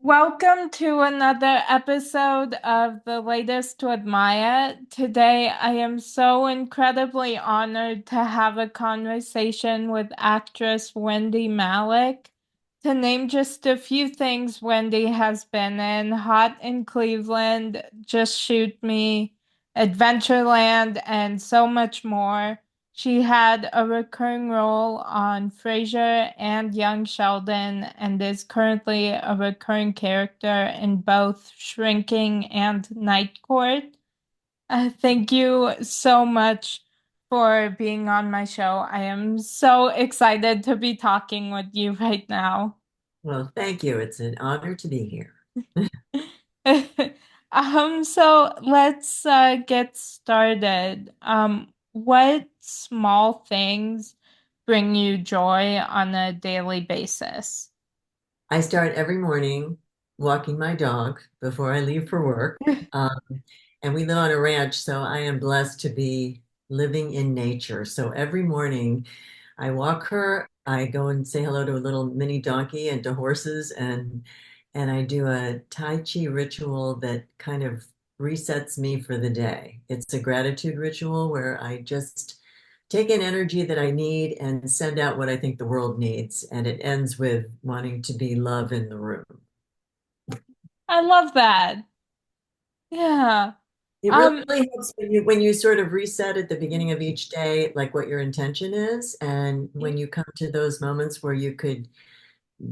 Welcome to another episode of The Latest with Maya. Today, I am so incredibly honored to have a conversation with actress Wendie Malick. To name just a few things Wendy has been in: Hot in Cleveland, Just Shoot Me, Adventureland, and so much more. She had a recurring role on Frasier and Young Sheldon and is currently a recurring character in both Shrinking and Night Court. Thank you so much for being on my show. I am so excited to be talking with you right now. Well, thank you. It's an honor to be here. So let's get started. What small things bring you joy on a daily basis? I start every morning walking my dog before I leave for work. Um, and we live on a ranch, so I am blessed to be living in nature. So every morning I walk her, I go and say hello to a little mini donkey and to horses, and I do a Tai Chi ritual that kind of resets me for the day. It's a gratitude ritual where I just take in energy that I need and send out what I think the world needs. And it ends with wanting to be love in the room. I love that. Yeah. It really Um, helps when you sort of reset at the beginning of each day, like what your intention is. And when you come to those moments where you could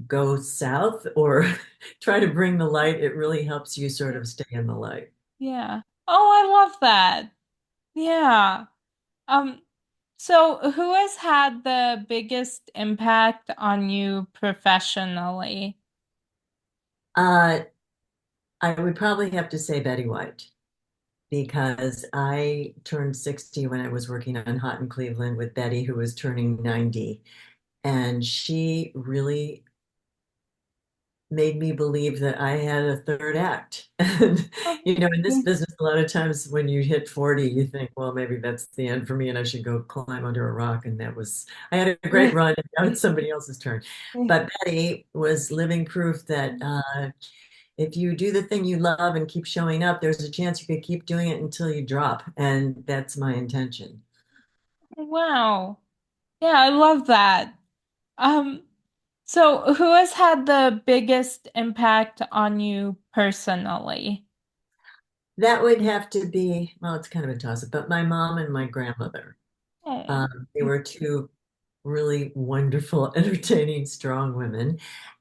go south or try to bring the light, it really helps you sort of stay in the light. yeah. Oh, I love that. Yeah. Um, so who has had the biggest impact on you professionally? Uh, I would probably have to say Betty White because I turned 60 when I was working on Hot in Cleveland with Betty, who was turning 90. And she really made me believe that I had a third act. And, in this business, a lot of times when you hit 40, you think, well, maybe that's the end for me and I should go climb under a rock. And I had a great run and now it's somebody else's turn. But Betty was living proof that if you do the thing you love and keep showing up, there's a chance you could keep doing it until you drop. And that's my intention. Wow. Yeah, I love that. Um, so who has had the biggest impact on you personally? That would have to be, well, it's kind of a toss-up, but my mom and my grandmother. Oh. They were two really wonderful, entertaining, strong women.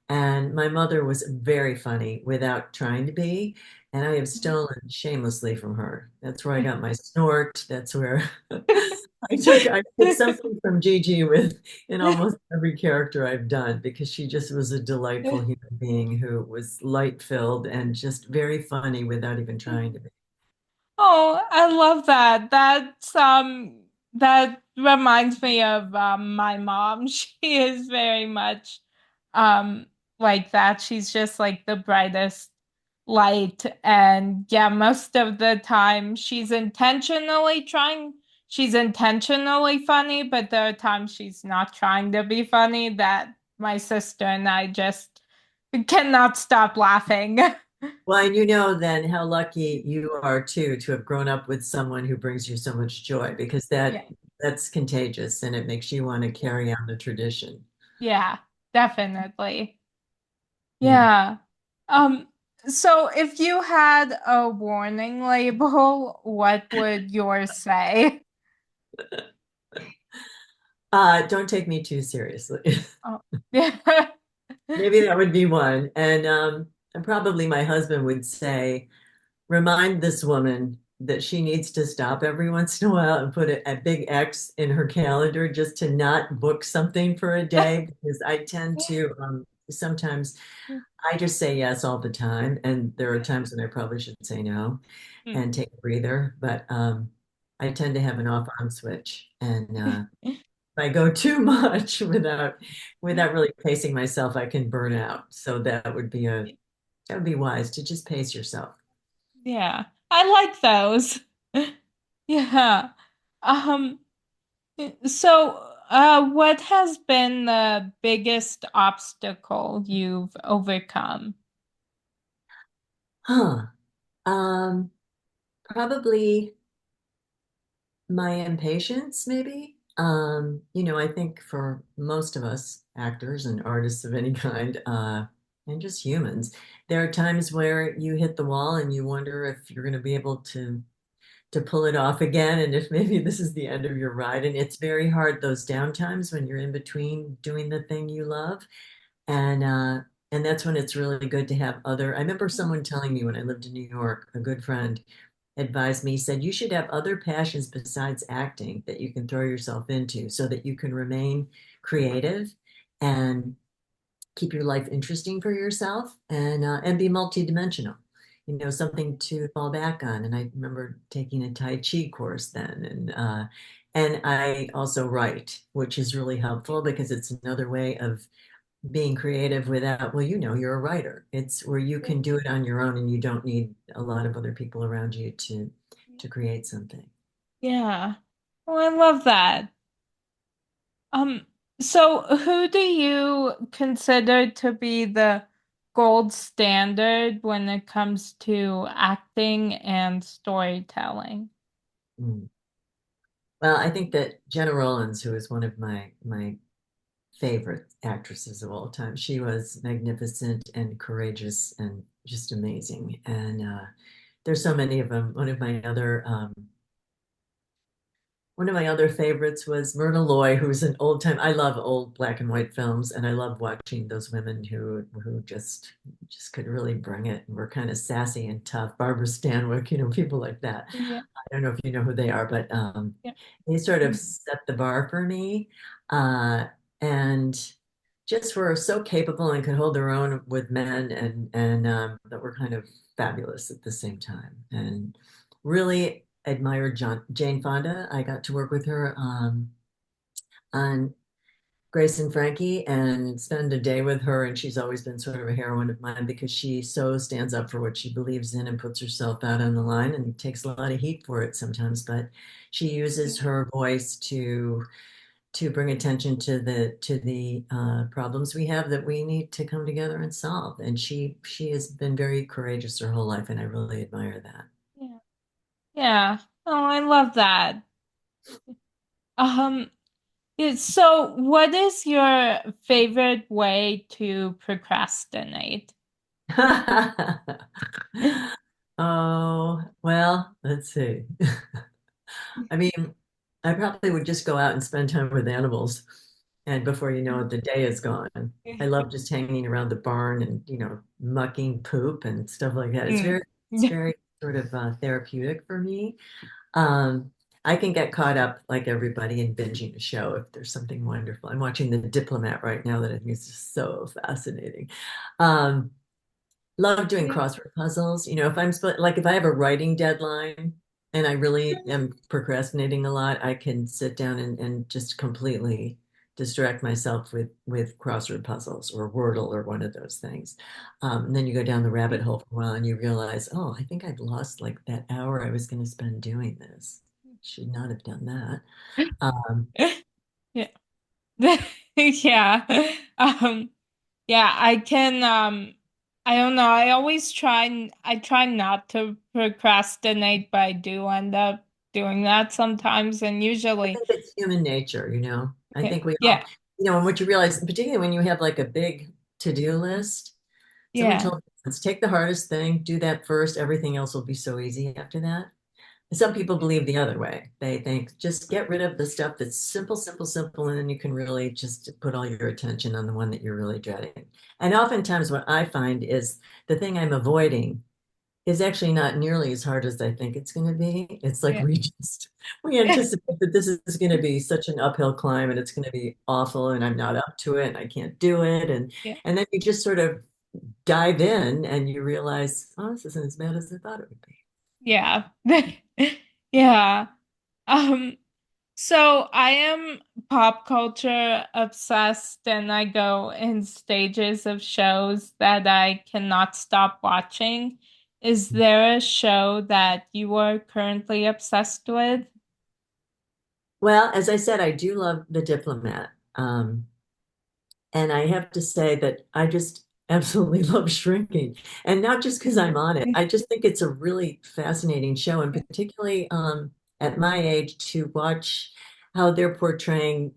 And my mother was very funny without trying to be. And I have stolen shamelessly from her. That's where I got my snort. That's where I took something from Gigi with in almost every character I've done because she just was a delightful human being who was light filled and just very funny without even trying to be. Oh, I love that. That reminds me of my mom. She is very much um like that. She's just like the brightest light, and yeah, most of the time she's intentionally funny, but there are times she's not trying to be funny that my sister and I just cannot stop laughing. Well, and then how lucky you are too to have grown up with someone who brings you so much joy because Yeah. that's contagious and it makes you want to carry on the tradition. Yeah, definitely. Yeah. Yeah. Um, so if you had a warning label, what would yours say? Don't take me too seriously. Oh, yeah. Maybe that would be one. And probably my husband would say, remind this woman that she needs to stop every once in a while and put a big X in her calendar just to not book something for a day because I tend to sometimes I just say yes all the time, and there are times when I probably should say no and take a breather. But I tend to have an off-on switch, and if I go too much without really pacing myself, I can burn out. So that would be wise to just pace yourself. Yeah, I like those. Yeah. Um, what has been the biggest obstacle you've overcome? Huh. Um, Probably my impatience, maybe. I think for most of us, actors and artists of any kind, and just humans, there are times where you hit the wall and you wonder if you're going to be able to pull it off again, and if maybe this is the end of your ride. And it's very hard those downtimes when you're in between doing the thing you love, and that's when it's really good to have other. I remember someone telling me when I lived in New York, a good friend advised me, he said, you should have other passions besides acting that you can throw yourself into so that you can remain creative and keep your life interesting for yourself and be multidimensional. Something to fall back on. And I remember taking a Tai Chi course then, and I also write, which is really helpful because it's another way of being creative without, well, you're a writer. It's where you can do it on your own and you don't need a lot of other people around you to create something. Yeah. Oh, I love that. Um, so who do you consider to be the gold standard when it comes to acting and storytelling? Mm. Well, I think that Jenna Rollins, who is one of my favorite actresses of all time, she was magnificent and courageous and just amazing. And there's so many of them. One of my other favorites was Myrna Loy, who's an old time. I love old black and white films, and I love watching those women who just could really bring it and were kind of sassy and tough. Barbara Stanwyck, people like that. Yeah, I don't know if you know who they are, but yeah, they sort of set the bar for me, uh, and just were so capable and could hold their own with men, and that were kind of fabulous at the same time. And really admired Jane Fonda. I got to work with her on Grace and Frankie and spend a day with her. And she's always been sort of a heroine of mine because she so stands up for what she believes in and puts herself out on the line and takes a lot of heat for it sometimes. But she uses her voice to bring attention to the problems we have that we need to come together and solve. And she has been very courageous her whole life, and I really admire that. yeah. Yeah. Oh, I love that. Um, so what is your favorite way to procrastinate? Oh, well, let's see. I mean, I probably would just go out and spend time with animals. And before you know it, the day is gone. I love just hanging around the barn and, mucking poop and stuff like that. It's Mm. very sort of therapeutic for me. Um, I can get caught up like everybody in binging a show if there's something wonderful. I'm watching The Diplomat right now that I think is just so fascinating. Um, Love doing crossword puzzles. If I have a writing deadline and I really am procrastinating a lot, I can sit down and just completely distract myself with crossword puzzles or Wordle or one of those things. And then you go down the rabbit hole for a while and you realize, oh, I think I've lost like that hour I was going to spend doing this. Should not have done that. Um, Yeah. Yeah. Um, yeah, I can I don't know. I try not to procrastinate, but I do end up doing that sometimes and I usually think it's human nature. I yeah. think we all, Yeah. and what you realize, particularly when you have like a big to-do list. Someone Yeah. told me, let's take the hardest thing, do that first. Everything else will be so easy after that. Some people believe the other way. They think just get rid of the stuff that's simple, simple, simple, and then you can really just put all your attention on the one that you're really dreading. And oftentimes, what I find is the thing I'm avoiding is actually not nearly as hard as I think it's going to be. It's like Yeah. we anticipate that this is going to be such an uphill climb and it's going to be awful and I'm not up to it and I can't do it Yeah. and then you just sort of dive in and you realize, oh, this isn't as bad as I thought it would be. Yeah. Yeah. Um, so I am pop culture obsessed and I go in stages of shows that I cannot stop watching. Is there a show that you are currently obsessed with? Well, as I said, I do love The Diplomat. And I have to say that absolutely love shrinking. And not just because I'm on it. I just think it's a really fascinating show, and particularly at my age to watch how they're portraying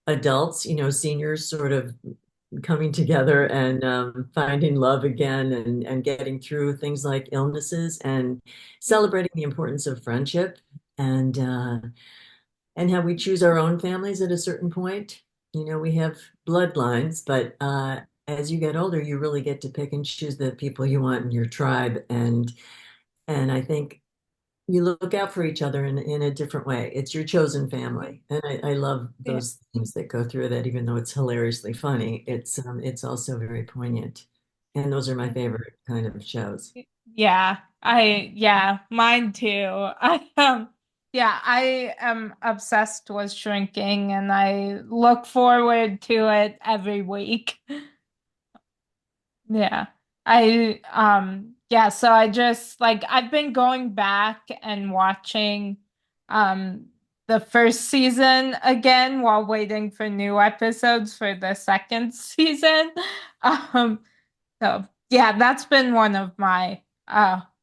adults, seniors sort of coming together and finding love again and getting through things like illnesses and celebrating the importance of friendship and uh, and how we choose our own families at a certain point. We have bloodlines, but as you get older, you really get to pick and choose the people you want in your tribe. And I think you look out for each other in a different way. It's your chosen family. And I love Yeah. those things that go through that, even though it's hilariously funny, it's also very poignant. And those are my favorite kind of shows. Yeah, mine too. I am obsessed with shrinking and I look forward to it every week. Yeah. So I just like I've been going back and watching um the first season again while waiting for new episodes for the second season. Um so yeah, that's been one of my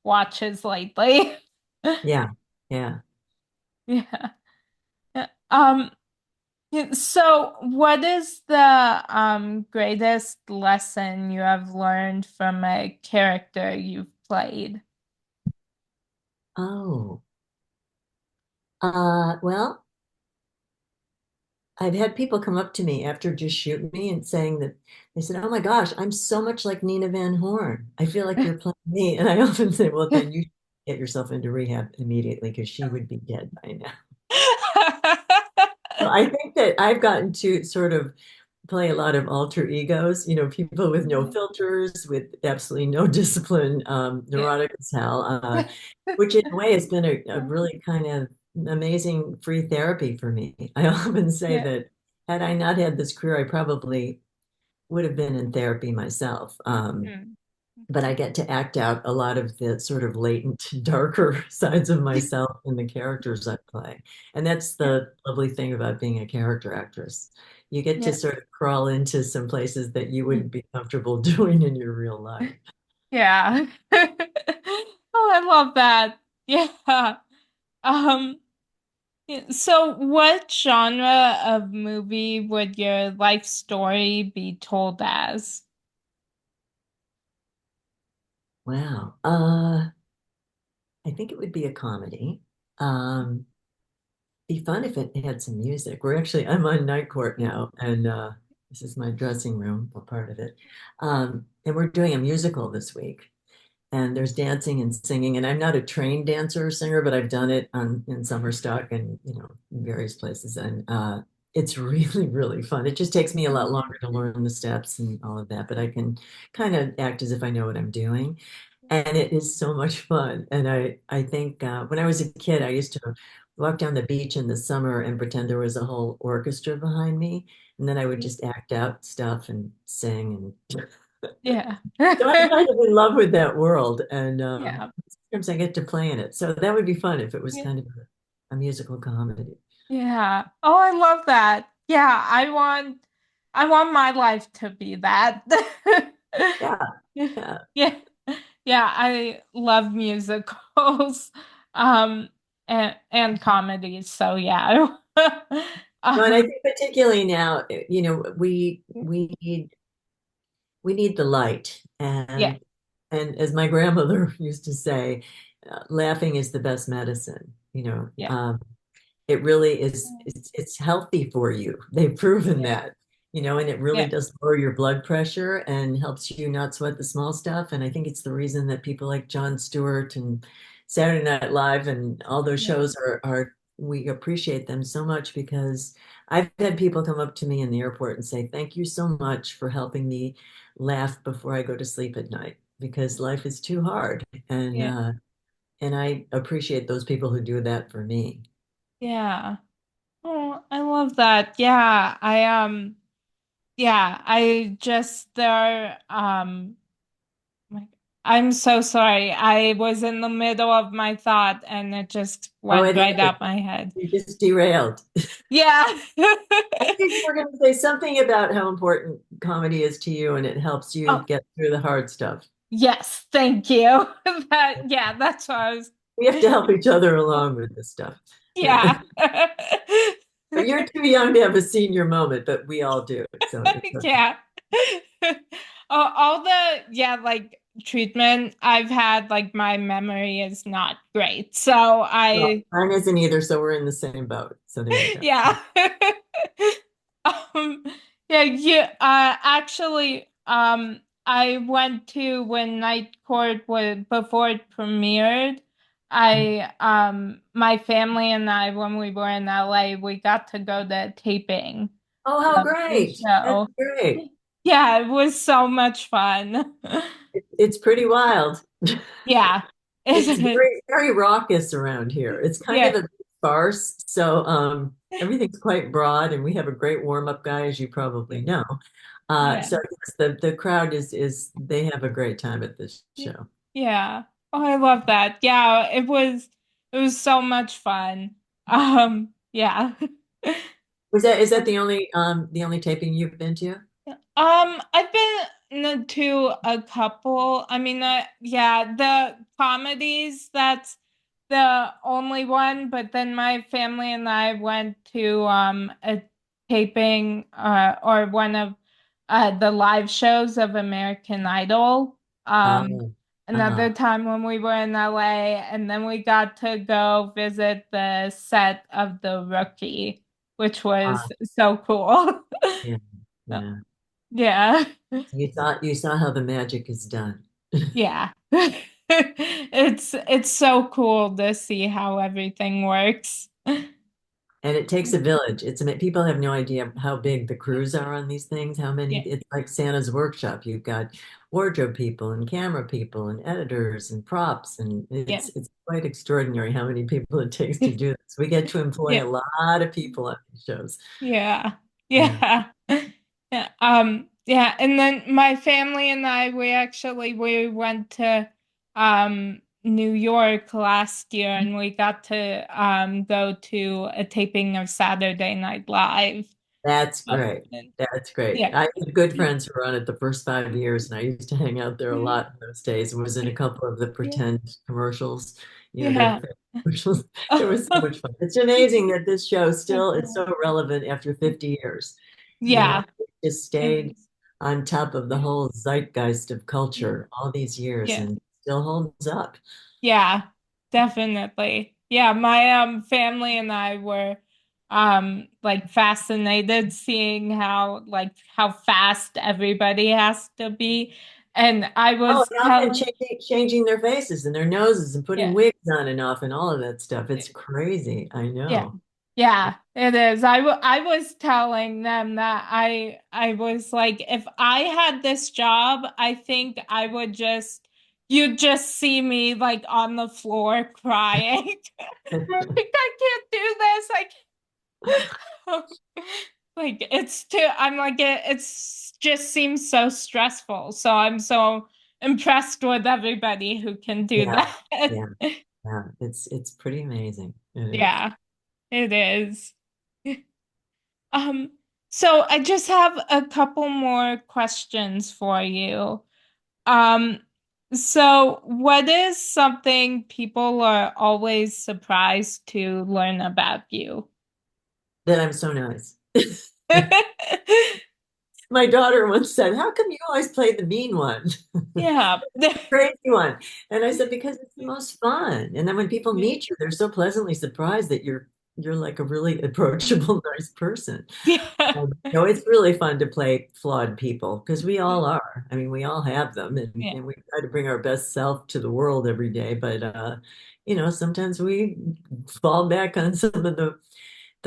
watches lately. Yeah, yeah. Yeah. Yeah. Yeah, so what is the greatest lesson you have learned from a character you've played? Oh, well, I've had people come up to me after just shooting me and saying that they said, "Oh my gosh, I'm so much like Nina Van Horn. I feel like you're playing me." And I often say, "Well, then you get yourself into rehab immediately because she would be dead by now." So I think that I've gotten to sort of play a lot of alter egos, people with no filters, with absolutely no discipline, Yeah. neurotic as hell, which in a way has been a really kind of amazing free therapy for me. I often say Yeah. that had I not had this career, I probably would have been in therapy myself. Mm. But I get to act out a lot of the sort of latent, darker sides of myself in the characters I play. And that's Yeah. the lovely thing about being a character actress. You get to Yeah. sort of crawl into some places that you wouldn't be comfortable doing in your real life. Yeah. Oh, I love that. Yeah. Um, yeah, so what genre of movie would your life story be told as? Wow. I think it would be a comedy. Be fun if it had some music. I'm on night court now, and this is my dressing room, a part of it. And we're doing a musical this week. And there's dancing and singing. And I'm not a trained dancer or singer, but I've done it in summer stock and in various places. And it's really, really fun. It just takes me a lot longer to learn the steps and all of that, but I can kind of act as if I know what I'm doing. And it is so much fun. And I think when I was a kid, I used to walk down the beach in the summer and pretend there was a whole orchestra behind me. And then I would just act out stuff and sing. And Yeah. so I'm kind of in love with that world. And Yeah. sometimes I get to play in it. So that would be fun if it was Yeah. kind of a musical comedy. Yeah. Oh, I love that. Yeah, I want my life to be that. Yeah. Yeah. Yeah. Yeah, I love musicals and comedies. So yeah. No, and I Um think particularly now, we need the light. yeah. And as my grandmother used to say, laughing is the best medicine. Yeah. It really is, it's healthy for you. They've proven Yeah. that, and it really Yeah. does lower your blood pressure and helps you not sweat the small stuff. And I think it's the reason that people like Jon Stewart and Saturday Night Live and all those Yeah. shows are we appreciate them so much because I've had people come up to me in the airport and say, "Thank you so much for helping me laugh before I go to sleep at night because life is too hard." And Yeah. uh, and I appreciate those people who do that for me. Yeah. Oh, I love that. Yeah, I just there I'm so sorry. I was in the middle of my thought and it just Oh, went it right is. out my head. You just derailed. Yeah. I think we're going to say something about how important comedy is to you and it helps you Oh, get through the hard stuff. yes, thank you. Yeah, that's what I was. We have to help each other along with this stuff. Yeah. But you're too young to have a senior moment, but we all do. So it's okay. Yeah. All the, yeah, like treatment I've had, like my memory is not great. So Well, I, mine isn't either, so we're in the same boat. So there you go. yeah. Um, yeah, actually, I went to when Night Court was before it premiered. My family and I, when we were in LA, we got to go to a taping Oh, how of the great. That's show. great. Yeah, it was so much fun. It's pretty wild. Yeah. It's Isn't it? very, very raucous around here. It's kind of Yeah. a sparse. So everything's quite broad, and we have a great warm-up guy, as you probably know. Yeah. So yes, the crowd is they have a great time at this show. Yeah. Oh, I love that. Yeah, it was so much fun. Yeah. Is that the only taping you've been to? I've been to a couple. I mean, yeah, the comedies, that's the only one, but then my family and I went to a taping or one of the live shows of American Idol. Um Oh, Another uh, time when we were in LA, and then we got to go visit the set of The Rookie, which uh, was so cool. yeah, yeah. Yeah. You saw how the magic is done. Yeah. It's so cool to see how everything works. And it takes a village. People have no idea how big the crews are on these things, how many, Yeah. it's like Santa's workshop. You've got wardrobe people and camera people and editors and props, and Yeah. it's quite extraordinary how many people it takes to do this. We get to employ Yeah. a lot of people on these shows. Yeah. Yeah. Yeah. Yeah. Yeah. And then my family and I, we went to New York last year, and we got to go to a taping of Saturday Night Live. That's Um, great. and- That's great. yeah. I had good friends who were on it the first 5 years, and I used to hang out there a lot in those days. Was in a couple of the Yeah. pretend commercials, Yeah. the commercials. It was so much fun. It's amazing that this show still is so relevant after 50 years. Yeah. It just It stayed is. on top of the whole zeitgeist of culture all these years Yeah. and still holds up. Yeah, definitely. Yeah, my family and I were like fascinated seeing how fast everybody has to be. And I Oh, was and often telling, changing their faces and their noses and putting yeah. wigs on and off and all of that stuff. It's crazy. I Yeah. know. Yeah, it is. I was telling them that I was like, if I had this job, I think I would just you'd just see me like on the floor crying. Like, I can't do this. I can't. Like it's too I'm like it's just seems so stressful. So I'm so impressed with everybody who can do Yeah, that. yeah, yeah. It's pretty amazing. It is. Yeah, it is. Um, so I just have a couple more questions for you. Um, so what is something people are always surprised to learn about you? That I'm so nice. My daughter once said, "How come you always play the mean one, Yeah. crazy one?" And I said, "Because it's the most fun." And then when people Yeah. meet you, they're so pleasantly surprised that you're like a really approachable, nice person. Yeah. It's really fun to play flawed people because we all are. I mean, we all have them, Yeah. and we try to bring our best self to the world every day. But sometimes we fall back on some of the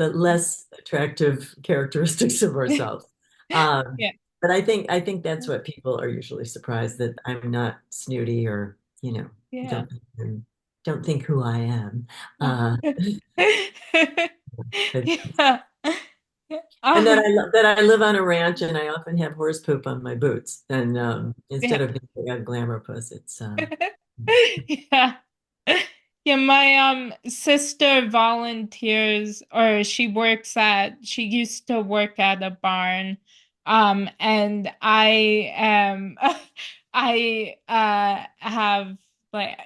less attractive characteristics of ourselves. Um, Yeah. but I think that's what people are usually surprised that I'm not snooty or Yeah. don't don't think who I am. Oh. Uh, but Yeah. And that Um, that I live on a ranch and I often have horse poop on my boots. And yeah. instead of being a glamour puss, it's Yeah. Yeah, my sister volunteers or she used to work at a barn. And I am have like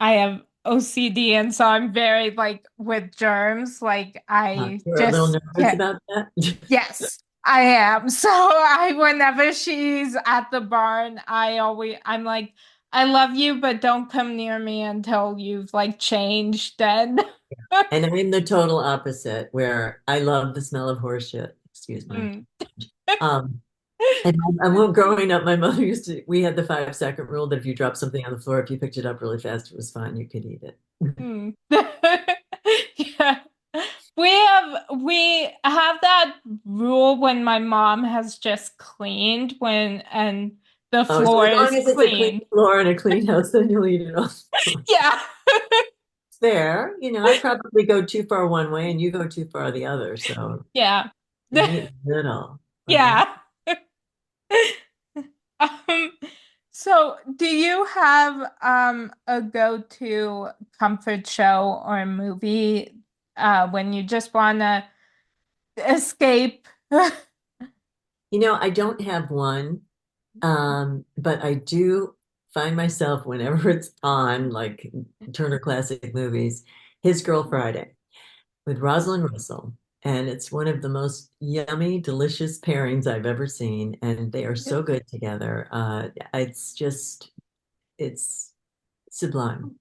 I have OCD, and so I'm very like with germs. Like I you're a little just nervous can't. about that. Yes, I am. So I whenever she's at the barn, I'm like, I love you, but don't come near me until you've like changed and And I'm the total opposite, where I love the smell of horse shit. Excuse my. Mm. Um, and well, growing up, my mother used to. We had the 5 second rule that if you dropped something on the floor, if you picked it up really fast, it was fine. You could eat it. Mm. Yeah. We have that rule when my mom has just cleaned when and the Oh, so floor as long is as it's a clean clean. floor and a clean house, then you'll eat it all. Yeah. Fair. I probably go too far one way and you go too far the other. So Yeah. you meet in the middle. Well, Yeah. Um, so do you have a go-to comfort show or movie when you just wanna escape? I don't have one, but I do find myself whenever it's on, like Turner Classic Movies, His Girl Friday with Rosalind Russell. And it's one of the most yummy, delicious pairings I've ever seen. And they are so good together. It's sublime.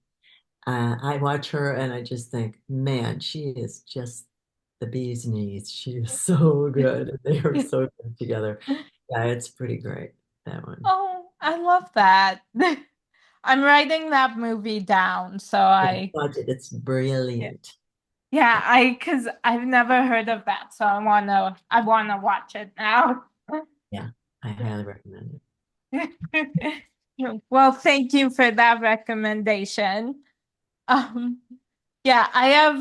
I watch her and I just think, man, she is just the bee's knees. She is so good. They are so good together. Yeah, it's pretty great, that one. Oh, I love that. I'm writing that movie down, so Yeah, watch it. It's yeah, brilliant. yeah, because I've never heard of that, so I wanna watch it now. Yeah, I highly recommend it. Well, thank you for that recommendation. Um, yeah, I have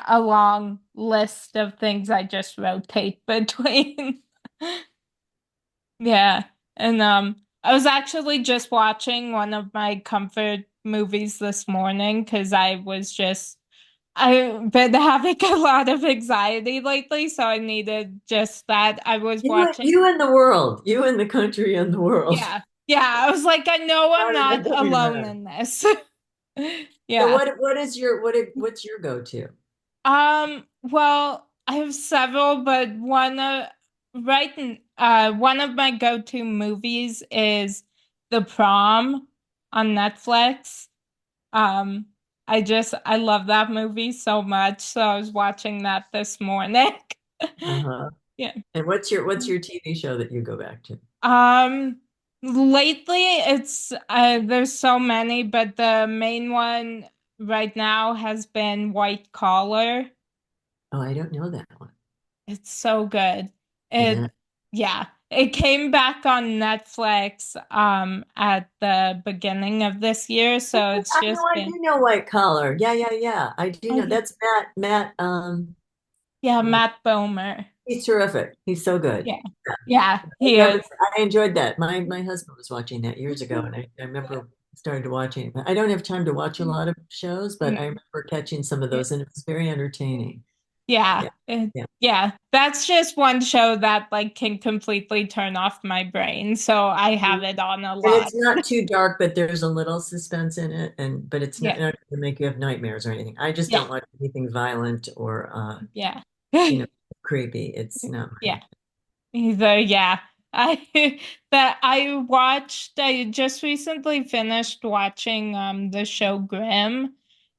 a long list of things I just rotate between. Yeah. And I was actually just watching one of my comfort movies this morning because I've been having a lot of anxiety lately, so I needed just that. I was watching. You and the world, you and the country and the world. Yeah. Yeah, I was like, I know I'm Not enough not going alone around. in this. So Yeah. what's your go-to? Well, I have several, but one of my go-to movies is The Prom on Netflix. Um, I love that movie so much, so I was watching that this morning. Uh-huh. Yeah. And what's your TV show that you go back to? Um, Lately there's so many, but the main one right now has been White Collar. Oh, I don't know that one. It's so good. Is It it? Yeah, it came back on Netflix at the beginning of this year, so it's I know just I been do know White Collar. Yeah, yeah, yeah. I do oh know. yeah. That's Matt. Yeah, Uh, Matt Bomer. he's terrific. He's so good. Yeah. Yeah, I he never, is. I enjoyed that. My husband was watching that years ago, and I remember started watching it. I don't have time to watch a lot of shows, but I Mm, remember catching some of yeah. those, and it was very entertaining. Yeah, Yeah, yeah. yeah. That's just one show that like can completely turn off my brain, so I have it on a And lot. it's not too dark, but there's a little suspense in it, and but it's not, Yeah, not going to make you have nightmares or anything. I just yeah, don't watch anything violent or yeah. you know, creepy. It's not my. Yeah. Either, yeah. I I just recently finished watching the show Grimm,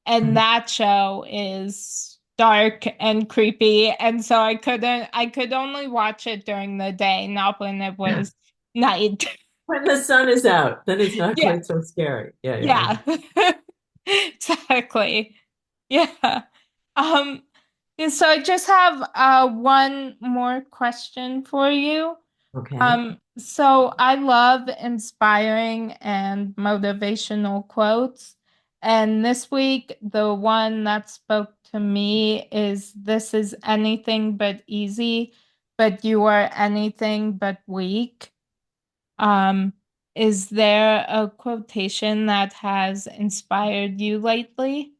and Mhm. that show is dark and creepy, and so I could only watch it during the day, not when it was night. When the sun is out, then it's not Yeah. quite so scary. Yeah, yeah. Yeah. Exactly. Yeah. Um, and so I just have one more question for you. Okay. So I love inspiring and motivational quotes. And this week, the one that spoke to me is this is anything but easy, but you are anything but weak. Um, is there a quotation that has inspired you lately?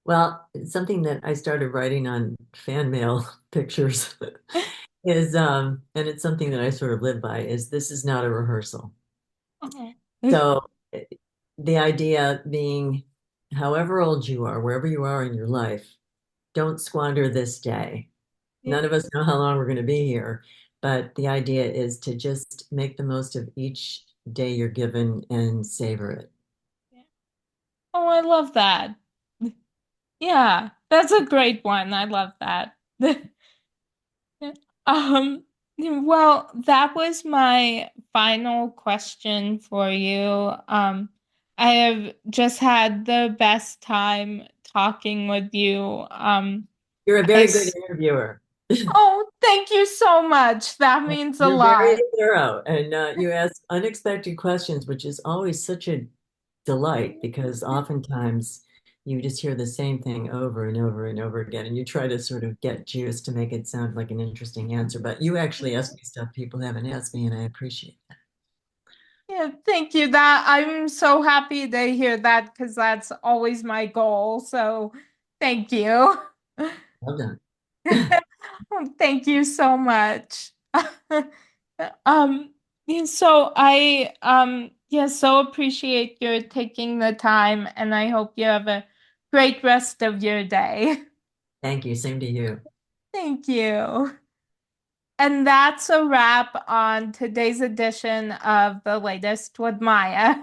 Well, it's something that I started writing on fan mail pictures is, and it's something that I sort of live by, is this is not a rehearsal. Oh. So the idea being, however old you are, wherever you are in your life, don't squander this day. Yeah. None of us know how long we're going to be here, but the idea is to just make the most of each day you're given and savor it. Oh, I love that. Yeah, that's a great one. I love that. Um, well, that was my final question for you. I have just had the best time talking with you. You're a I very good s interviewer. Oh, thank you so much. That means a You're very lot. thorough, and you ask unexpected questions, which is always such a delight because oftentimes you just hear the same thing over and over and over again, and you try to sort of get juice to make it sound like an interesting answer. But you actually ask me stuff people haven't asked me, and I appreciate that. Yeah, thank you. That I'm so happy to hear that because that's always my goal. So, thank you. Well done. Thank you so much. Yeah, so I yeah, so appreciate your taking the time and I hope you have a great rest of your day. Thank you. Same to you. Thank you. And that's a wrap on today's edition of The Latest with Maya.